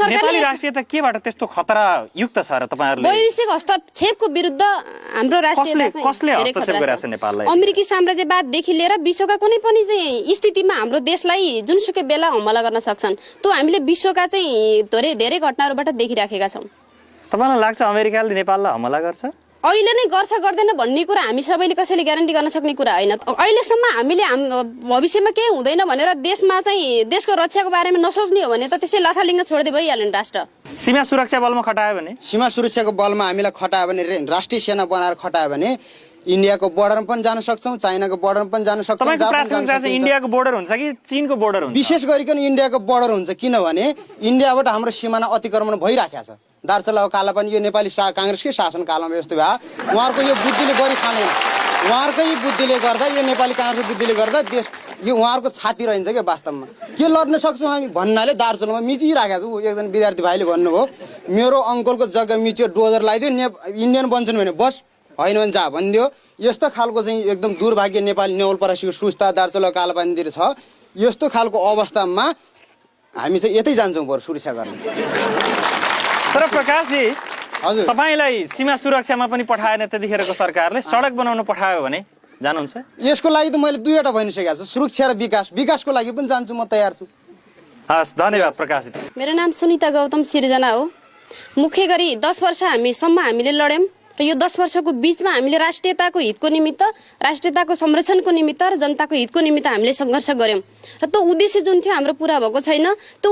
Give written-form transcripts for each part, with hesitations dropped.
नेपाली राष्ट्रियता केबाट त्यस्तो खतरा युक्त छ र तपाईहरुले वैदेशिक हस्तक्षेपको विरुद्ध हाम्रो राष्ट्रियता कसले हस्तक्षेप गरिरहेछ नेपाललाई अमेरिकी साम्राज्यवाददेखि लिएर विश्वका कुनै पनि चाहिँ स्थितिमा हाम्रो देशलाई जुनसुकै बेला हमला गर्न सक्छन् त्यो हामीले विश्वका चाहिँ धेरै घटनाहरूबाट देखिराखेका छौं तपाईलाई लाग्छ अमेरिकाले नेपाललाई हमला गर्छ अहिले नै गर्छ गर्दैन भन्ने कुरा हामी सबैले कसैले ग्यारेन्टी गर्न सक्ने कुरा होइन अहिलेसम्म हामीले भविष्यमा के हुँदैन भनेर देशमा चाहिँ देशको रक्षाको बारेमा नसोच्ने हो भने त त्यसै लाथालिङ्ग छोड्दै भइहाल्यो नि राष्ट्र सीमा सुरक्षा बलमा खटायो भने सीमा सुरक्षाको बलमा हामीलाई खटायो भने राष्ट्रिय सेना बनाएर खटायो भने इन्डियाको बोर्डरमा पनि जान सक्छौं चाइनाको बोर्डरमा पनि जान सक्छौं इन्डियाको बोर्डर हुन्छ कि चीनको बोर्डर हुन्छ विशेष गरिकन इन्डियाको बोर्डर हुन्छ किनभने इन्डियाबाट हाम्रो सीमाना अतिक्रमण भइराखेको छ दार्चुला काला पनि यो नेपाली कांग्रेसकै शासनकालमा यस्तो भयो उहाँहरुको यो बुद्धिले गरी खाँदैन उहाँहरुकै बुद्धिले गर्दा यो नेपाली कांग्रेसको बुद्धिले गर्दा देश यो उहाँहरुको छाती रहन्छ के वास्तवमा के लड्न सक्छौं हामी भन्नाले दार्चुलामा मिचिराखेको छु एकजना विद्यार्थी भाइले भन्नुभयो मेरो अंकलको जग्गा मिच्यो डोजर लगाइदियो इन्डियन बन्छन् भने बस हैन भने जा भन्दियो यस्तो खालको चाहिँ एकदम दुर्भाग्य नेपाली नेवलपरासीको सुस्ता दार्चुला कालापानीतिर छ यस्तो खालको अवस्थामा हामी चाहिँ यतै जान्छौं बरु सुरक्षा गर्न तर प्रकाशजी हजुर तपाईलाई सीमा सुरक्षामा पनि पठाएन त्यतिखेरको सरकारले सडक बनाउन पठायो भने जानुहुन्छ यसको लागि त मैले दुईवटा भनिसकेको छु सुरक्षा र विकासको लागि पनि जान्छु म तयार छु हस् धन्यवाद प्रकाशजी मेरो नाम सुनिता गौतम सिर्जना हो मुख्य गरी 10 वर्ष हामीले लड्यौं र यो 10 वर्षको बीचमा हामीले राष्ट्रियताको हितको निमित्त राष्ट्रियताको संरक्षणको निमित्त र जनताको हितको निमित्त हामीले संघर्ष गर्यौं र त्यो उद्देश्य जुन थियो हाम्रो पूरा भएको छैन त्यो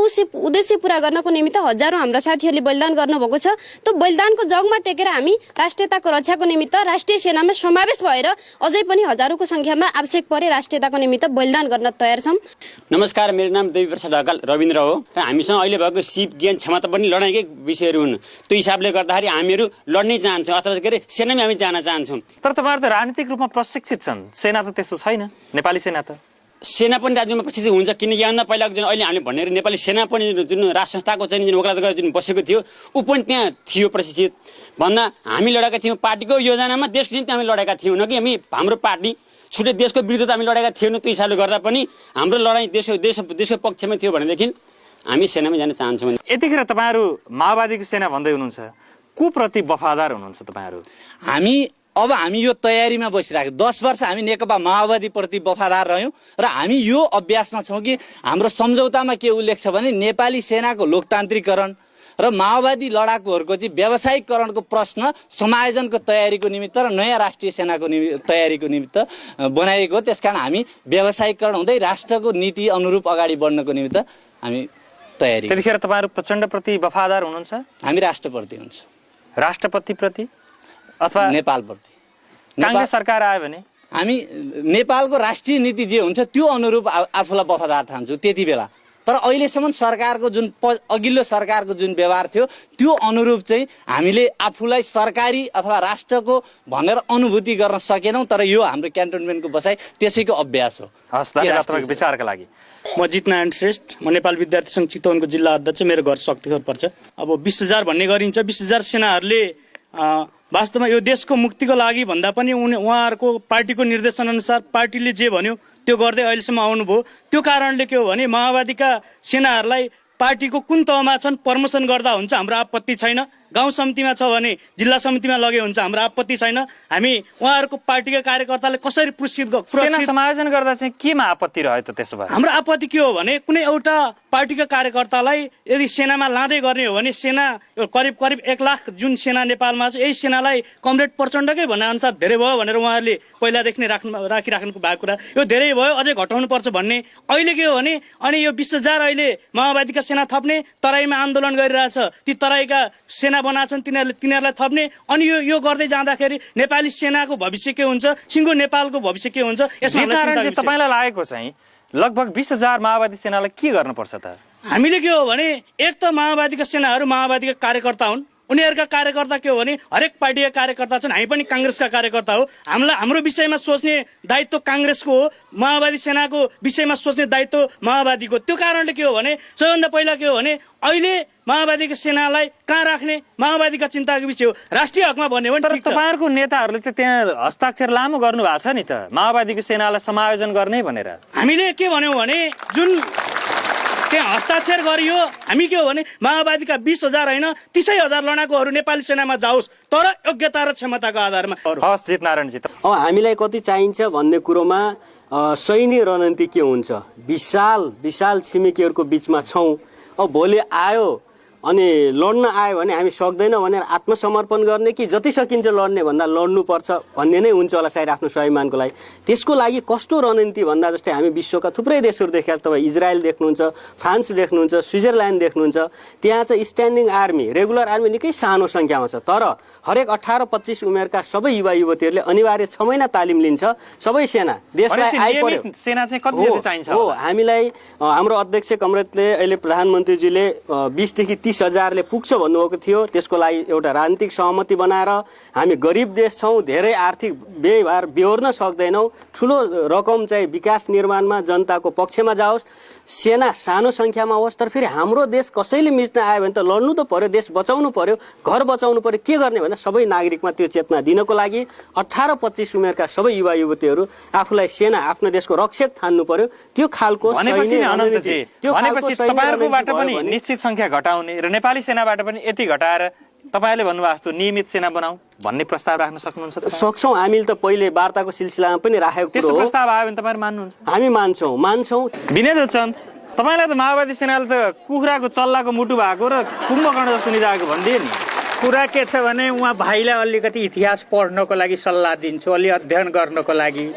उद्देश्य पूरा गर्नको निमित्त हजारौं हाम्रा साथीहरूले बलिदान गर्नुभएको छ त्यो बलिदानको जगमा टेकेर हामी राष्ट्रियताको रक्षाको निमित्त राष्ट्रिय सेनामा समावेश भएर अझै पनि हजारौंको संख्यामा आवश्यक परे राष्ट्रियताको निमित्त बलिदान गर्न तयार छौं नमस्कार मेरो नाम देवीप्रसाद ढकाल रविन्द्र हो र हामीसँग अहिले भएको सिप ज्ञान क्षमता पनि लडाईकै विषयहरू हुन् त्यो हिसाबले गर्दाखेरि हामीहरू लड्नै चाहन्छौं अथवा के सेनामा हामी जान चाहन्छौं तर तपाईहरु त राजनीतिक रूपमा प्रशिक्षित छन् सेना त त्यस्तो छैन नेपाली सेना त सेना पनि राज्यमा प्रशिक्षित हुन्छ किनकि यहाँ पहिलाको जुन अहिले हामीले भनेर नेपाली सेना पनि जुन राज संस्थाको चाहिँ जुन वकालत गरेर जुन बसेको थियो ऊ पनि त्यहाँ थियो प्रशिक्षित भन्दा हामी लडेका थियौं पार्टीको योजनामा देशको निम्ति हामी लडेका थियौं न कि हामी हाम्रो पार्टी छुट्टै देशको विरुद्ध हामी लडेका थिएनौं त्यो हिसाबले गर्दा पनि हाम्रो लडाई देशको पक्षमा थियो भनेदेखि हामी सेनामा जान चाहन्छौं यतिखेर तपाईहरु माओवादीको सेना भन्दै हुनुहुन्छ को प्रति वफादार हुनुहुन्छ तपाईहरु हामी यो तयारीमा बसिराखेको 10 वर्ष हामी नेकपा माओवादी प्रति वफादार रह्यौं र हामी यो अभ्यासमा छौं कि हाम्रो सम्झौतामा के उल्लेख छ भने नेपाली सेनाको लोकतान्त्रिकरण र माओवादी लडाकुहरूको चाहिँ व्यावसायिकरणको प्रश्न समायोजनको तयारीको निमित्त र नयाँ राष्ट्रिय सेनाको तयारीको निमित्त बनाइएको हो त्यसकारण हामी व्यावसायिकरण हुँदै राष्ट्रको नीति अनुरूप अगाडि बढ्नको निमित्त हामी तयारी त्यतिखेर तपाईहरु प्रचण्ड प्रति वफादार हुनुहुन्छ हामी राष्ट्रप्रति हुन्छौं राष्ट्रपति प्रति अथवा नेपाल प्रति कांग्रेस सरकार आयो भने हामी नेपालको राष्ट्रिय नीति जे हुन्छ त्यो अनुरूप आफूलाई वफादार ठान्छौं त्यति बेला तर अहिलेसम्म सरकारको जुन अघिल्लो सरकारको जुन व्यवहार थियो त्यो अनुरूप चाहिँ हामीले आफूलाई सरकारी अथवा राष्ट्रको भनेर अनुभूति गर्न सकेनौं तर यो हाम्रो क्यान्टोनमेन्टको बसाइ त्यसैको अभ्यास हो हस् धन्यवाद तपाईको विचारका लागि म जितनारायण श्रेष्ठ म नेपाल विद्यार्थी संघ चितवनको जिल्ला अध्यक्ष मेरो घर शक्तिखोर पर्छ अब 20000 भन्ने गरिन्छ 20000 सेनाहरूले वास्तवमा यो देशको मुक्तिको लागि भन्दा पनि उहाँहरुको पार्टीको निर्देशन अनुसार पार्टीले जे भन्यो त्यो गर्दै अहिलेसम्म आउनुभयो त्यो कारणले के हो भने माओवादीका सेनाहरूलाई पार्टीको कुन तहमा छन् प्रमोसन गर्दा हुन्छ हाम्रो आपत्ति छैन गाउँ समितिमा छ भने जिल्ला समितिमा लगे हुन्छ हाम्रो आपत्ति छैन हामी उहाँहरुको पार्टीका कार्यकर्ताले कसरी सेना समायोजन गर्दा चाहिँ केमा आपत्ति रह्यो त त्यसो भए हाम्रो आपत्ति के हो भने कुनै एउटा पार्टीका कार्यकर्तालाई यदि सेनामा लाँदै गर्ने हो भने सेना करिब 1 लाख जुन सेना नेपालमा छ यही सेनालाई कमरेड प्रचण्डकै भन्ने अनुसार धेरै भयो भनेर उहाँहरूले पहिलादेखि नै राखिराख्नुको भएको कुरा यो धेरै भयो अझै घटाउनु पर्छ भन्ने अहिले के हो भने अनि यो 20000 अहिले माओवादीका सेना थप्ने तराईमा आन्दोलन गरिरहेछ ती तराईका सेना बनाछन् तिनीहरूलाई थप्ने अनि यो गर्दै जाँदाखेरि नेपाली सेनाको भविष्य के हुन्छ सिंगो नेपालको भविष्य के हुन्छ यसमा तपाईलाई लागेको चाहिँ लगभग 20000 माओवादी सेनालाई के गर्न पर्छ त हामीले के हो भने एक त माओवादीका सेनाहरू माओवादीका कार्यकर्ता हुन् उनीहरुका कार्यकर्ता के हो भने हरेक पार्टीका कार्यकर्ता छन् हामी पनि कांग्रेसका कार्यकर्ता हो हाम्रो विषयमा सोच्ने दायित्व कांग्रेसको हो माओवादी सेनाको विषयमा सोच्ने दायित्व माओवादीको त्यो कारणले के हो भने सबैभन्दा पहिला के हो भने अहिले माओवादीको सेनालाई कहाँ राख्ने माओवादीका चिन्ताको विषय हो राष्ट्रिय हकमा भन्ने हो भने तपाईहरुको नेताहरूले त त्यहाँ हस्ताक्षर लामो गर्नु भएको छ नि त माओवादीको सेनालाई समायोजन गर्ने भनेर हामीले के भन्यौ भने जुन त्यहाँ हस्ताक्षर गरियो। हामी के हो भने माओवादीका 20,000 होइन 30,000 लडाकुहरू नेपाली सेनामा जाओस्, तर योग्यता र क्षमताको आधारमा। हस् जितनारायणजी, अब हामीलाई कति चाहिन्छ भन्ने कुरोमा सही नै रणनीति के हुन्छ। विशाल छिमेकीहरूको बिचमा छौँ। अब भोलि आयो अनि लड्न आयो भने हामी सक्दैनौँ भनेर आत्मसमर्पण गर्ने कि जति सकिन्छ लड्ने भन्दा लड्नुपर्छ भन्ने नै हुन्छ होला सायद आफ्नो स्वाभिमानको लागि। त्यसको लागि कस्तो रणनीति भन्दा जस्तै हामी विश्वका थुप्रै देशहरू देखेर तपाईँ इजरायल देख्नुहुन्छ, फ्रान्स देख्नुहुन्छ, स्विजरल्यान्ड देख्नुहुन्छ। त्यहाँ चाहिँ स्ट्यान्डिङ आर्मी, रेगुलर आर्मी निकै सानो सङ्ख्यामा छ, तर हरेक 18-25 उमेरका सबै युवा युवतीहरूले अनिवार्य 6 महिना तालिम लिन्छ। सबै सेना देशलाई आइपर्यो। सेना चाहिँ कति जति चाहिन्छ हो, हामीलाई हाम्रो अध्यक्ष कमरेडले अहिले प्रधानमन्त्रीजीले 20,000 देखि 30,000ले पुग्छ भन्नुभएको थियो। त्यसको लागि एउटा राजनीतिक सहमति बनाएर हामी गरिब देश छौँ, धेरै आर्थिक व्यवहार बेहोर्न सक्दैनौँ। ठुलो रकम चाहिँ विकास निर्माणमा जनताको पक्षमा जाओस्, सेना सानो सङ्ख्यामा होस्। तर फेरि हाम्रो देश कसैले मिच्न आयो भने त लड्नु त पर्यो, देश बचाउनु पर्यो, घर बचाउनु पर्यो। के गर्ने भने सबै नागरिकमा त्यो चेतना दिनको लागि 18-25 उमेरका सबै युवा युवतीहरू आफूलाई सेना, आफ्नो देशको रक्षक ठान्नु पर्यो। त्यो खालको तपाईँहरूकोबाट पनि निश्चित सङ्ख्या घटाउने र नेपाली सेनाबाट पनि यति घटाएर तपाईँले भन्नुभएको जस्तो नियमित सेना बनाऊ भन्ने प्रस्ताव राख्न सक्नुहुन्छ? सक्छौँ। हामीले त पहिले वार्ताको सिलसिलामा पनि राखेको त्यस्तो प्रस्ताव आयो भने तपाईँहरू मान्नुहुन्छ? हामी मान्छौँ। विनय दत्त, तपाईँलाई त माओवादी सेनाले त कुखुराको चल्लाको मुटु भएको र कुम्भकर्ण जस्तो निधाएको भनिदिए नि। कुरा के छ भने उहाँ भाइलाई अलिकति इतिहास पढ्नको लागि सल्लाह दिन्छु, अलि अध्ययन गर्नको लागि।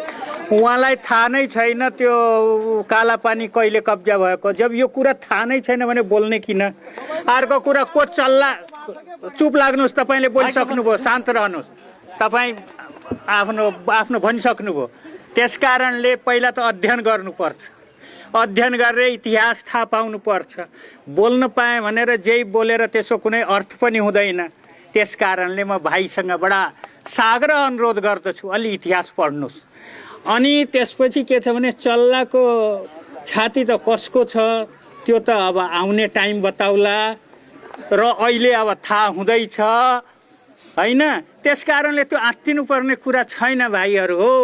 उहाँलाई थाहा नै छैन त्यो कालापानी कहिले कब्जा भएको। जब यो कुरा थाहा नै छैन भने बोल्ने किन? अर्को कुरा को चल्ला, चुप लाग्नुहोस्, तपाईँले बोलिसक्नुभयो, शान्त रहनुहोस्। तपाईँ आफ्नो भनिसक्नुभयो। त्यस कारणले पहिला त अध्ययन गर्नुपर्छ। अध्ययन गरेर इतिहास थाहा पाउनुपर्छ। बोल्न पाएँ भनेर जेही बोलेर त्यसको कुनै अर्थ पनि हुँदैन। त्यस कारणले म भाइसँग बडा साग्रह अनुरोध गर्दछु, अलि इतिहास पढ्नुहोस्। अनि त्यसपछि के छ भने चल्लाको छाती त कसको छ त्यो त अब आउने टाइम बताउला, र अहिले अब थाहा हुँदैछ होइन। त्यस कारणले त्यो आत्तिनु पर्ने कुरा छैन भाइहरू हो,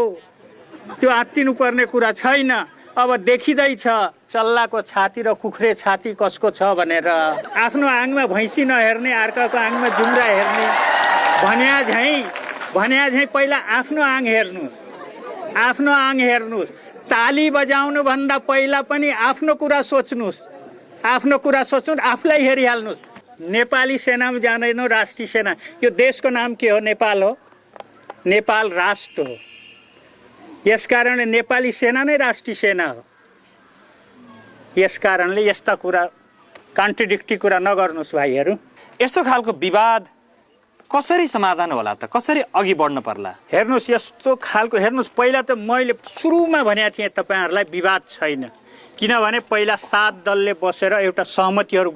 त्यो आत्तिनु पर्ने कुरा छैन। अब देखिँदैछ चल्लाको छाती र कुखुरे छाती कसको छ भनेर। आफ्नो आङमा भैँसी नहेर्ने, अर्काको आङमा जुम्रा हेर्ने भन्या झैँ पहिला आफ्नो आङ हेर्नुहोस्। ताली बजाउनु भन्दा पहिला पनि आफ्नो कुरा सोच्नुहोस्, आफूलाई हेरिहाल्नुहोस्। नेपाली सेनामा जाँदैनौँ, राष्ट्रिय सेना। यो देशको नाम के हो? नेपाल हो। नेपाल राष्ट्र हो। यस कारणले नेपाली सेना नै राष्ट्रिय सेना हो। यस कारणले यस्ता कुरा, कन्ट्रडिक्टी कुरा नगर्नुहोस् भाइहरू। यस्तो खालको विवाद कसरी समाधान होला त? कसरी अघि बढ्न पर्ला? हेर्नुहोस्, यस्तो खालको हेर्नुहोस्, पहिला त मैले सुरुमा भनेको थिएँ तपाईँहरूलाई विवाद छैन, किनभने पहिला 7 दलले बसेर एउटा सहमतिहरू